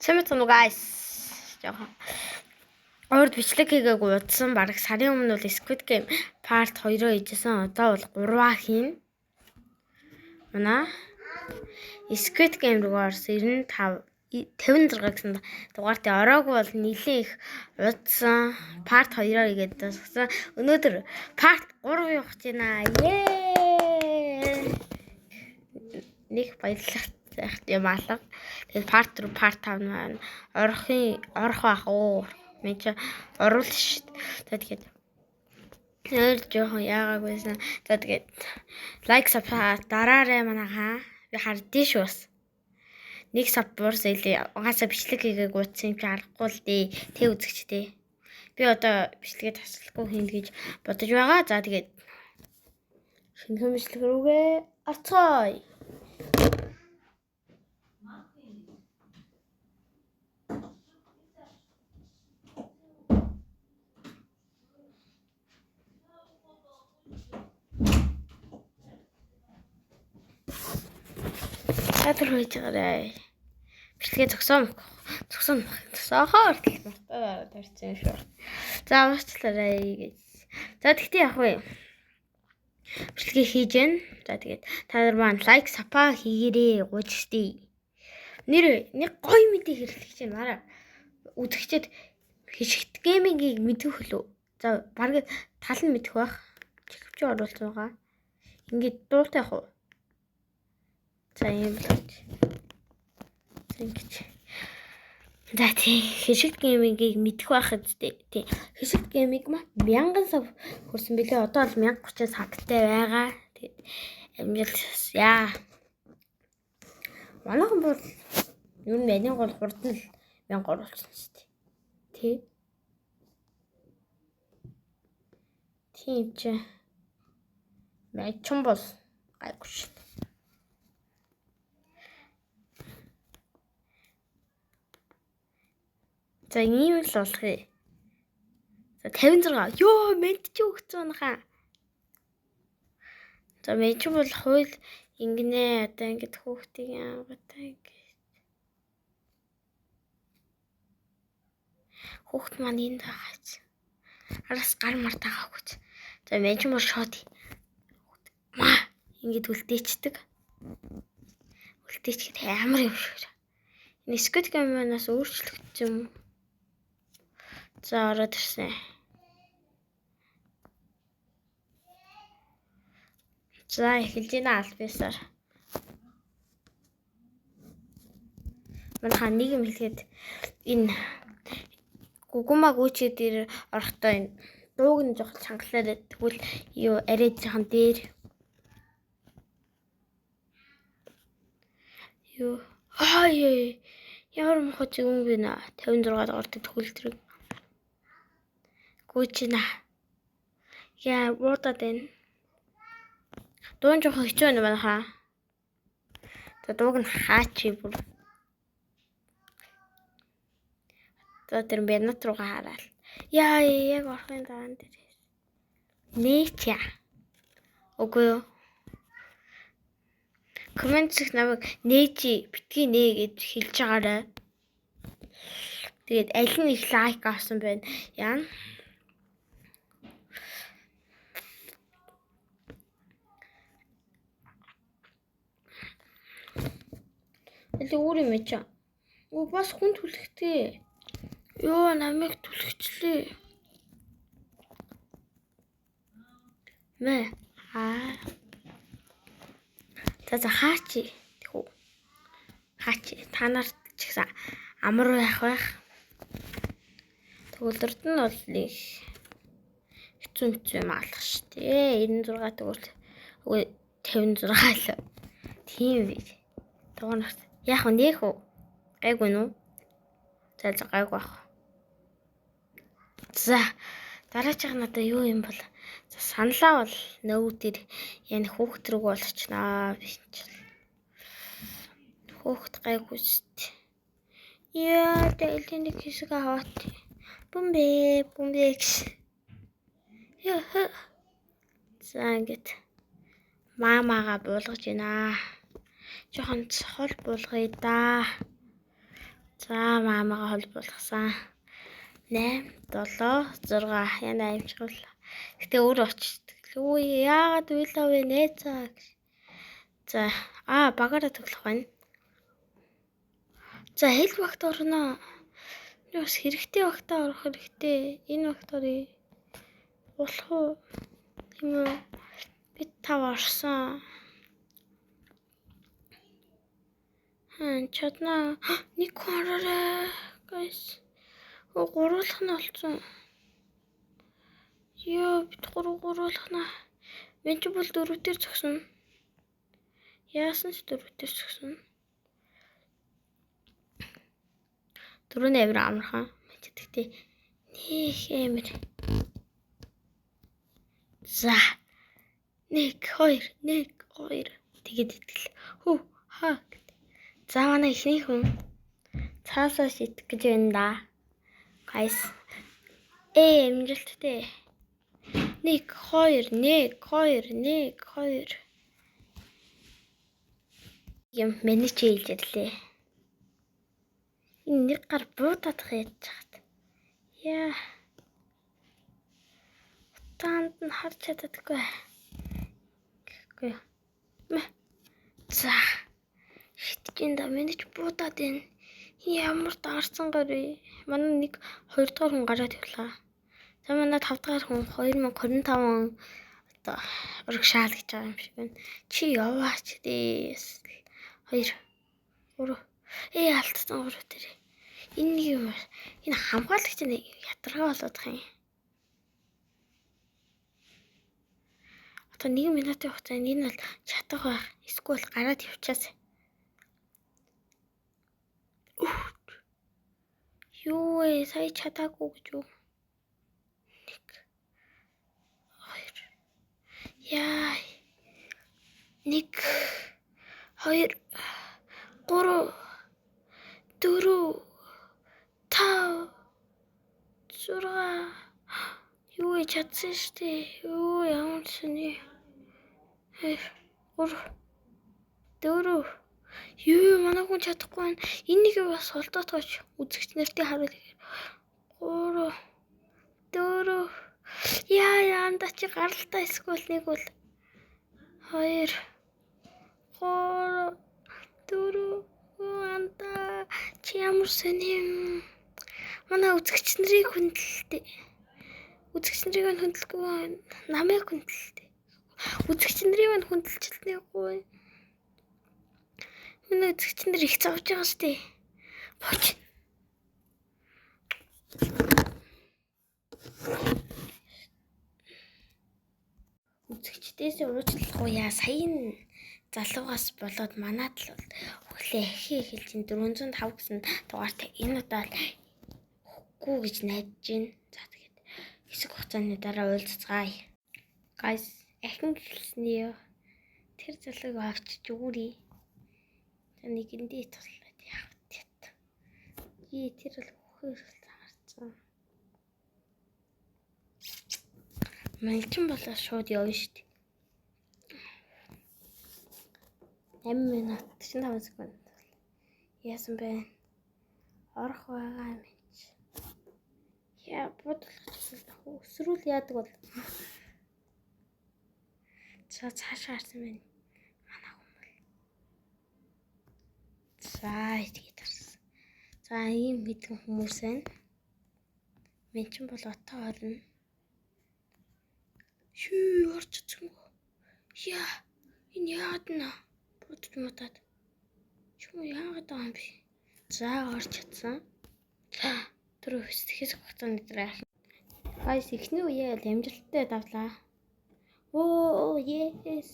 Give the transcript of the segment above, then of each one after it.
Чамд guys. Яха. Орд бичлэг хийгээгүй удсан баг сарын өмнө бол Squid Game part 2-оо хийжсэн. Одоо бол 3-аа хийн. Манай Squid Game руугаар 95 56 гэсэн дугаартай ороогүй бол нэлээ их удсан part 2-оо хийгээд тасгсан. Өнөөдөр part 3 явах гэж байна. Нэг баярлалаа юм алга. Тэгээд part 4 part 5 маань орох байх уу. Мен ч оруулах шүү дээ. Тэгээд жоохон яагаагүйсэн. Тэгээд лайк subscribe дараарай манайхаа. Би хардсан шүү бас. Нэг саббуурс илээ. Угаасаа бичлэг хийгээг утсан юм чи аргагүй л дээ. Тэ үзэгчтэй. Би одоо бичлэгээ таслахгүй хийн гэж бодож байгаа. За тэгээд шинэхэн бичлэг рүүгээ орцгоё. Садар хийж байгаарай. Бичлэгээ зогсоохоор мартаа тарьсан шүү. За уучлаарай гэж. За тэгтээ яг вэ. Бичлэгээ хийж гэн. За тэгээд та нар маань лайк сапа хийгээрэй гуйчдээ. Нэг гоё мэдээ хэрэглэж байна мараа. Үзэгчэд хишигт геймингийг мэдэх хөлөө. За баг тал нь мэдэх байх. Чихвч оруулсан байгаа. Ингээд дуутай хуу. За юм л гэж. Ингэж. За тий хишигт геймингийг мэдэх байх үстэй. Тий хишигт гейминг маа 1000 сав хүрсэн билээ. Одоо бол 1030 савтай байгаа. Тэгээд амжилт яа. Манайхан бол юу нэрийн гол хурдан л 1000 оруулсан шүү дээ. Тий. Тийм ч мэчэн бол гайгүй шүү дээ. За ийм л болохыг. За 56. Йоо, мэд чи өгцөн хаа. За мэд бол хууль ингэнэ одоо ингэж хүүхдийг ангаатай ингэж. Хүүхд маань энд байгаач. Араас гар мартаагаа гэж. За мэд бол шот. Маа ингэж үлдээчдэг. Үлдээчгээд амар юм шиг. Энэ Squid Game-аас өөрчлөгдсөн юм. За ороод ирсэн. За эхэлж байна альбисаар. Манайхаа нэг юм хэлгээд энэ гугума гүчээ дээр орохдоо энэ дууг нь жоох чангалаад тэгвэл юу арай жоохон дээр. Юу хаяа ямар мохоо юм бэ нэ 56 дугаар төгөлдрөг. Гүчнэ. Яа уутаад байна. Дуун жоохон хэцүү байна манайхаа. За дууг нь хаач бүр. За тэр бэнат руугаа хараад. Яа яг орхын даан дээр. Нээча. Үгүй юу. Комментс намайг нээчи битгий нээ гэж хэлж байгаарай. Тэгээд аль нь их лайк авсан байна. Яа. Эле өөр юм чи. Оо бас хүн түлхтэй. Йоо намайг түлхчлээ. Мэ. За хаачи. Тэгв. Хаачи. Та нарт ч гэсэн амар байх. Төгөлдрөд нь бол нэг хэцүү юм алах штэ. 96 төгөл. Үгүй 56 л. Тийм үү. Дуунарт. Яах вэ нэх үү? Гайгүй нү? За гайгүй бах. За дараачих нь одоо юу юм бол саналаа бол нөөдөр яа хүүхд рүү болчихнаа биш. Хүүхд гайгүй шүү. Яа тэлийн нэг хэсэг аваад. Бумбэ гэж. Яа. За ингэж маамаага буулгаж байна. Жохон цохол буулгая да. За маамагаа холбуулсан. 8 7 6 яна амжигвал. Гэтэ өөр очдөг. Үй яагаад уйлаа вэ нэ цаа. За багаараа төглөх байна. За хэл багт орно. Бас хэрэгтэй багтаа орох хэрэгтэй. Энэ багт оръё. Болох уу? Тийм үү? Бид 5 орсон. Чадна. Нэг хороо. Guys. Гуруулах нь олцсон. Ёо, бид гуруулах нь. Мен ч бол 4 дээр зогсно. Яасан ч 4 дээр зогсно. 4 амир амархан. Мен ч тэгтээ нэг амир. За. 1 2 тэгээд итгэл. Хүү хаа. За манай ихний хүн цаасаа шитгэх гэж байна да. Guys. Амжилттай. 1 2 юм менеж хийж ирлээ. Энэ нэг гар буутаад хийж чад. Яа. Танд нь харж чаддаггүй. Гэхгүй. За. Шитгэн да менеж буутаад байна. Ямар даарсан гарыг. Манай нэг 2 дахь хүн гараад явлаа. За манай 5 дахь хүн 2025 одоо урагшаал гэж байгаа юм шиг байна. Чи яваач дээ. 2 3 алдсан 3 дээр. Энэ нэг юм. Энэ хамгаалагч нэг ятаргаа болоод байгаа юм. Одоо 1 минутын хугацаанд энэ бол чадах байх. Эсвэл гараад явчихаас. Юу вэ? Сая чадаагүй гэж юу? 1 2 яа. 1 2 3 4 5 6 юу чадсан штэ. Юу ямар сони. 3 4 юу манай хүн чадахгүй байна. Энийг бас солдоотгооч үзэгч нартыг харуулъя. 3 4 яа анда чи гаралтай эсвэл нэг бол 2 3 4 анда чи ямар сони. Манай үзэгч нарыг хүндэлтэй. Үзэгч нарыг хүндэлгүй намайг хүндэлтэй. Үзэгч нарыг хүндэлчихлээгүй. Манай үзэгч нар их зовж байгаа штэ. Боч. Үзэгчдээс уучлахгүй яа. Саяын залуугаас болоод манад л өглөө эхэлж 405 гэсэн дугаартай энэ удаа өгөхгүй гэж найдаж байна. За тэгээд хэсэг хугацааны дараа уулзцгаая. Guys, ахин гэлснээ. Тэр залууг авчиж өгөөрэй. Нэгэндээ туслаад явт. Тэр бол хөхөр харцсан. Малчин болоо шууд явна штт. 8 минут 45 секунд. Яасан бэ? Орох байгаа юм чи. Яа бодлогоч өсрүүл яадаг бол. За цаашаа харсан байна. Манай хүмүүс. За итгэж тарсан. За ийм мэдэн хүмүүс байна. Мен ч бол отоо орно. Шүү орчихсон. Яа энэ яад нэ? Бодож мутаад. Чүм яагаад байгаа юм бэ? За орч чадсан. Тэр хэсэг хугацааны дараа. Guys ихний үеэ амжилттай давлаа. Оо yes.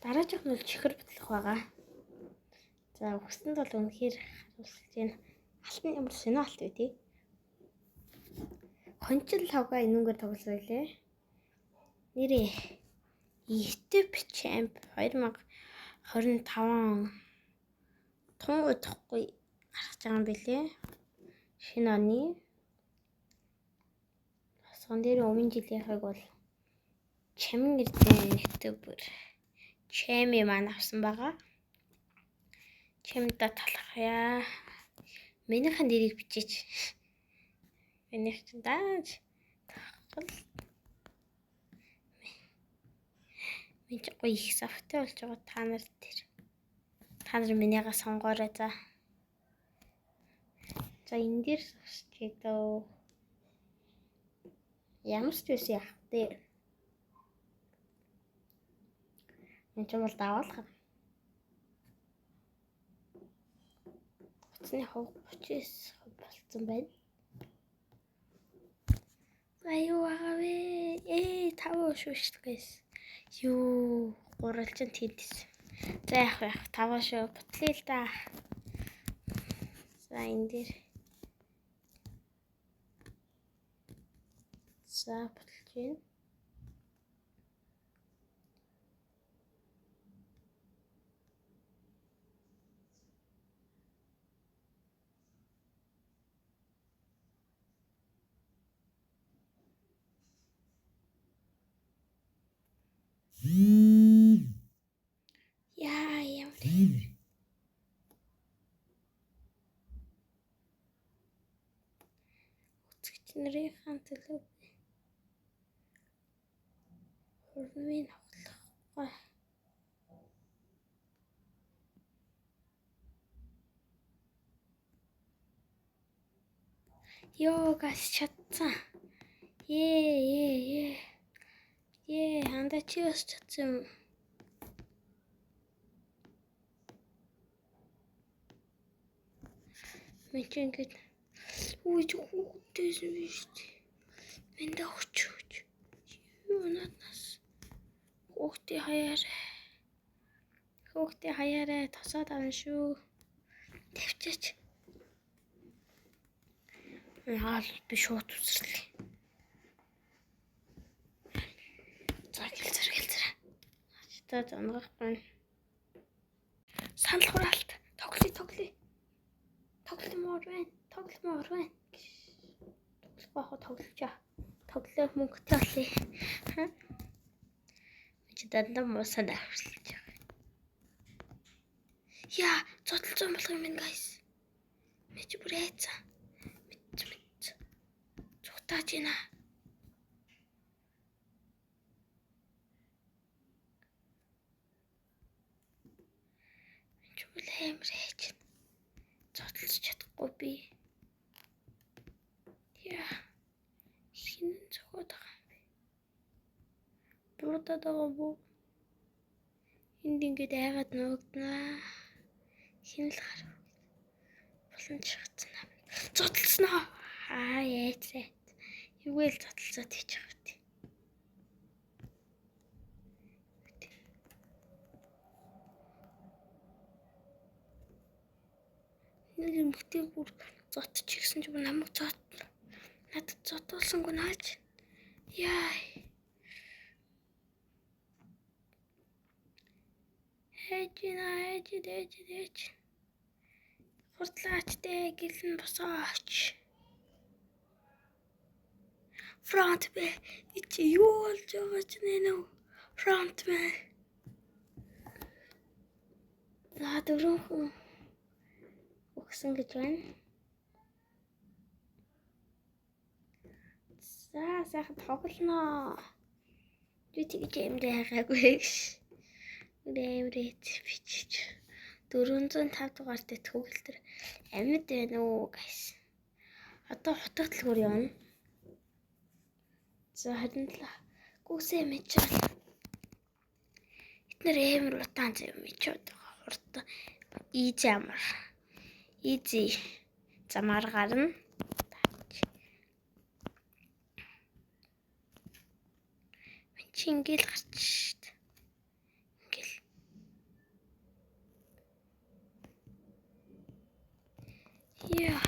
Дараачих нь чихэр бодлох байгаа. За өгсөнд бол үнэхээр харуулж байна. Алтан ямар сонио алт вэ тий? Хончил лавга энүүгээр тоглосон байлээ. Нэрээ YouTube Champ 2025 тун удахгүй гарч байгаа юм билээ. Шинэ оны басган дээр өмнө жилийнхыг бол Чамин гэдэг YouTuber Чами маань авсан байгаа. Чамда талахяа. Минийхэн нэрийг бичээч. Минийх чинь дааж. Минь ч гоё их савтай болж байгаа та нар тэр. Та нар минийгаа сонгоорой за. За энэ дээр сушчих дөө. Ямар ч үс яах вэ? Энд ч бол даавал. Утасны хог 39 болцсон байна. Аюу аваа. Тав шүүш guys. Юу гурвалжин тийдэс. За яах вэ? Тав шүү бутлаа л да. За энэ дээр. За бутлж байна. Яа ямар. Үзэгч нарын төлөө хурмын авахлахгүй. Йоо гас чадсан. Ээ. Ханда чи бас чадсан юм. Мич ингэж үгүй хүүхдээс биш. Энд очиж. Юу надаас. Хүүхдээ хаяараа тосоод авна шүү. Тавьчаач. Яал би шууд үсрлээ. За гэлзэр. Ачтаа зангах байна. Санал хураалт. Тоглоё. Тоглоомоор байна. Тоглоё. Тоглоё мөнгөтэй болъё. Чи дандаа муусаад авчилж байгаа. Яа, зодтолцсон болох юм байна guys. Мэж бүрээца. Мэд. Цухтааж байна. Мэж бүрээч. Зодтолж чадахгүй би. Яа. Хин зохиод байгаа юм бэ? Буруудаад байгаа бүү. Энд ингээд айгаад нуугднаа. Хин л гарав. Болон шатсан аа. Зодтолсноо. Яйцээ. Юуэл зодтолцоод хийж байгаа вэ? Нэг юм битээ бүр зодчих гэсэн чинь намайг надад зодуулсангүй наач. Яа. Ээж. Хурдлаач дээ гэлэн босооч. Фронт бэ. Ичи юу болж байгаа ч нэ. Фронт бэ. За дөрөв хүн өгсөн гэж байна. За сайхан тоглоно. Би тэгж юмдээ хайгаагүй гэж. Дэмрэт бичиж 405 дугаар дээр төгөлтөр амьд байна уу guys. Одоо хутга дэлгүүр явна. За харин л гүсээ мечэл. Эднэр амар утаан юм мечүүд байгаа. Хурд easy замаар гарна. Чи ингээл гарч шít. Ингээл. Яа.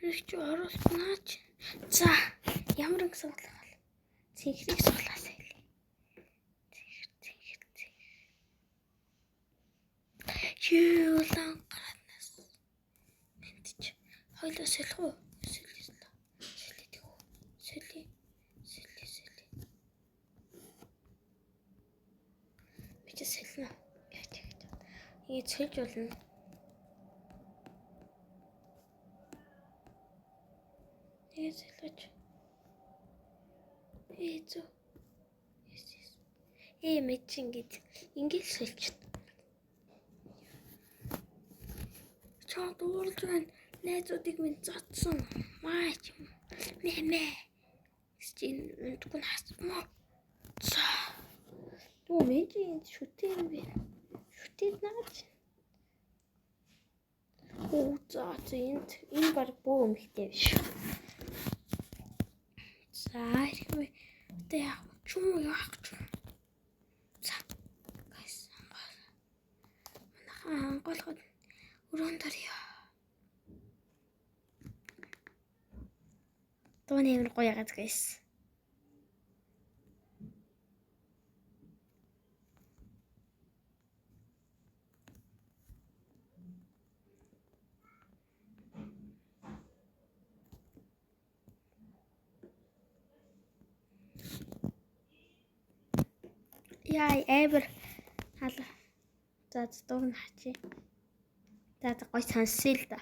Их ч оруулнаач. За, ямар нэг суглах вэ? Цэнхрийг суглаасаа хэлээ. Цэнхэр. Юу лан гаранаас. Энд ч хоёлоо сэлэх үү? Сэлээ. Бичээ сэлнэ. Яаж. Ийм сэлж болно. Тэгээс хэлж. Зөө. Yes. Мэд ингэж хэлж. Чаа дуурж байна. Найзуудыг минь зодсон. Маач. Мэ. Стин үнтгүн хасмаа. За. Туу мэд шүтээ би. Шүтээд наач. За энэ баг бөө өмхтэй биш. За хэрвээ тэ яах ч юм уу яах ч юм. За. Гайс. Манайхан голгод өрөөнд дарья. Тооны юм гоё ягаад гайс. Яа эвэр хала. За дуун хачи. За гоё сонсъё л да.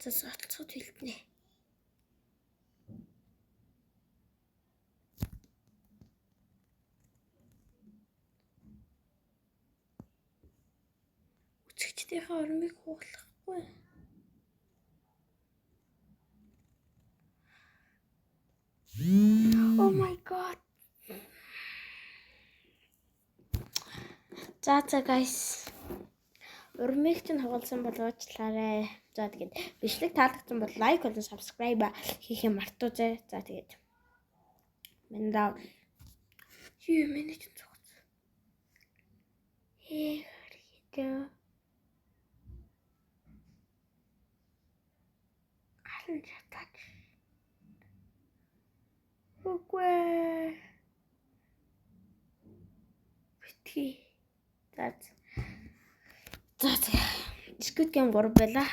За сацууд хэлтнэ. Үзэгчдийнхээ ормыг хуулахгүй. Oh my god. За guys. Урмыг чинь хугалсан бол уучлаарай. За тэгээд бичлэг таалагдсан бол лайк болон subscribe хийхээ мартаоцай. За тэгээд минь миний чинь цогц. Хэрэг. Алан чатаач. Үгүй. Битгий. За Squid Game 3 байла.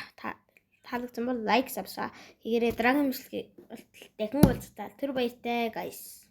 Таалагдсан бол лайк, subscribe хийгээрэй. Дараагийн бичлэгийг дахин уулзтаа. Тэр баяртай guys.